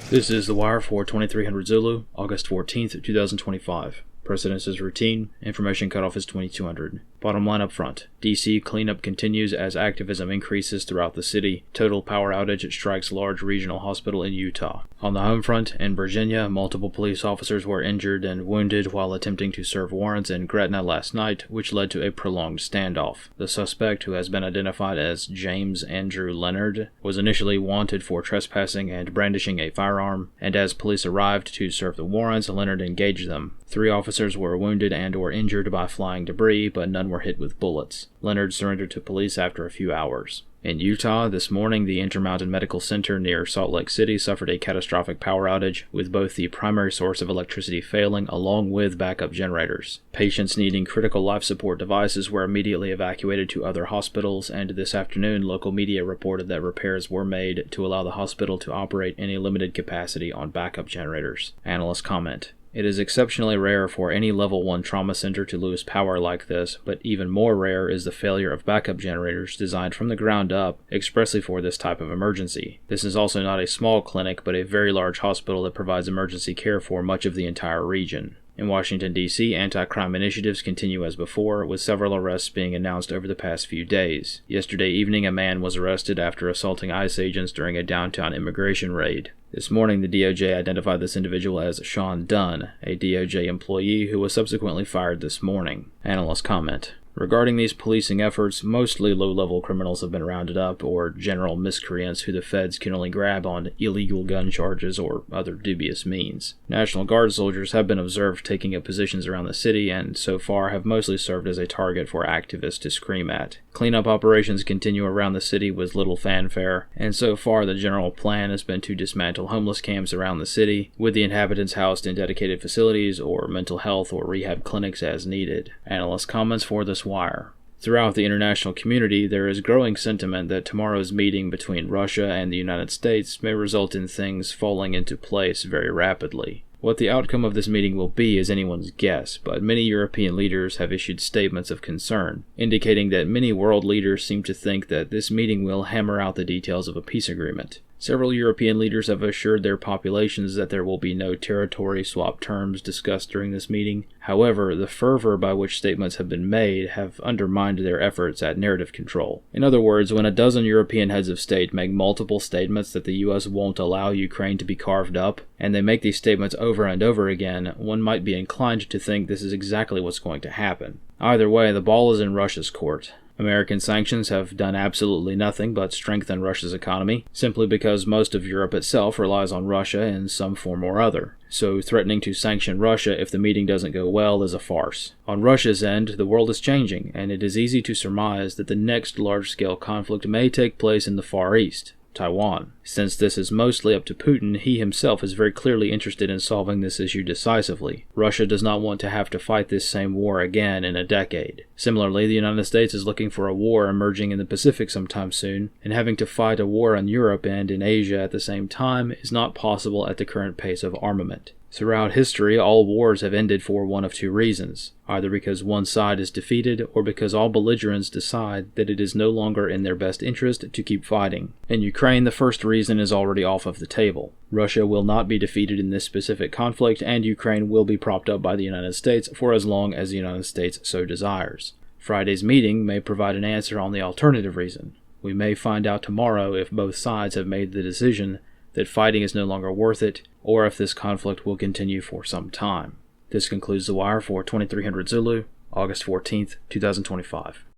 This is The Wire for 2300 Zulu, August 14th, 2025. Precedence is routine. Information cutoff is 2200. Bottom line up front. DC cleanup continues as activism increases throughout the city. Total power outage strikes large regional hospital in Utah. On the home front, in Virginia, multiple police officers were injured and wounded while attempting to serve warrants in Gretna last night, which led to a prolonged standoff. The suspect, who has been identified as James Andrew Leonard, was initially wanted for trespassing and brandishing a firearm, and as police arrived to serve the warrants, Leonard engaged them. 3 officers were wounded and/or injured by flying debris, but none were hit with bullets. Leonard surrendered to police after a few hours. In Utah, this morning, the Intermountain Medical Center near Salt Lake City suffered a catastrophic power outage, with both the primary source of electricity failing along with backup generators. Patients needing critical life support devices were immediately evacuated to other hospitals, and this afternoon, local media reported that repairs were made to allow the hospital to operate in a limited capacity on backup generators. Analysts comment. It is exceptionally rare for any Level 1 trauma center to lose power like this, but even more rare is the failure of backup generators designed from the ground up expressly for this type of emergency. This is also not a small clinic, but a very large hospital that provides emergency care for much of the entire region. In Washington, D.C., anti-crime initiatives continue as before, with several arrests being announced over the past few days. Yesterday evening, a man was arrested after assaulting ICE agents during a downtown immigration raid. This morning, the DOJ identified this individual as Sean Dunn, a DOJ employee who was subsequently fired this morning. Analysts comment. Regarding these policing efforts, mostly low-level criminals have been rounded up, or general miscreants who the feds can only grab on illegal gun charges or other dubious means. National Guard soldiers have been observed taking up positions around the city, and so far have mostly served as a target for activists to scream at. Cleanup operations continue around the city with little fanfare, and so far the general plan has been to dismantle homeless camps around the city, with the inhabitants housed in dedicated facilities or mental health or rehab clinics as needed. Analyst comments for this Wire. Throughout the international community, there is growing sentiment that tomorrow's meeting between Russia and the United States may result in things falling into place very rapidly. What the outcome of this meeting will be is anyone's guess, but many European leaders have issued statements of concern, indicating that many world leaders seem to think that this meeting will hammer out the details of a peace agreement. Several European leaders have assured their populations that there will be no territory swap terms discussed during this meeting. However, the fervor by which statements have been made have undermined their efforts at narrative control. In other words, when a dozen European heads of state make multiple statements that the US won't allow Ukraine to be carved up, and they make these statements over and over again, one might be inclined to think this is exactly what's going to happen. Either way, the ball is in Russia's court. American sanctions have done absolutely nothing but strengthen Russia's economy, simply because most of Europe itself relies on Russia in some form or other. So threatening to sanction Russia if the meeting doesn't go well is a farce. On Russia's end, the world is changing, and it is easy to surmise that the next large-scale conflict may take place in the Far East, Taiwan. Since this is mostly up to Putin, he himself is very clearly interested in solving this issue decisively. Russia does not want to have to fight this same war again in a decade. Similarly, the United States is looking for a war emerging in the Pacific sometime soon, and having to fight a war in Europe and in Asia at the same time is not possible at the current pace of armament. Throughout history, all wars have ended for one of two reasons, either because one side is defeated or because all belligerents decide that it is no longer in their best interest to keep fighting. In Ukraine, the first reason is already off of the table. Russia will not be defeated in this specific conflict, and Ukraine will be propped up by the United States for as long as the United States so desires. Friday's meeting may provide an answer on the alternative reason. We may find out tomorrow if both sides have made the decision that fighting is no longer worth it, or if this conflict will continue for some time. This concludes The Wire for 2300 Zulu, August 14th, 2025.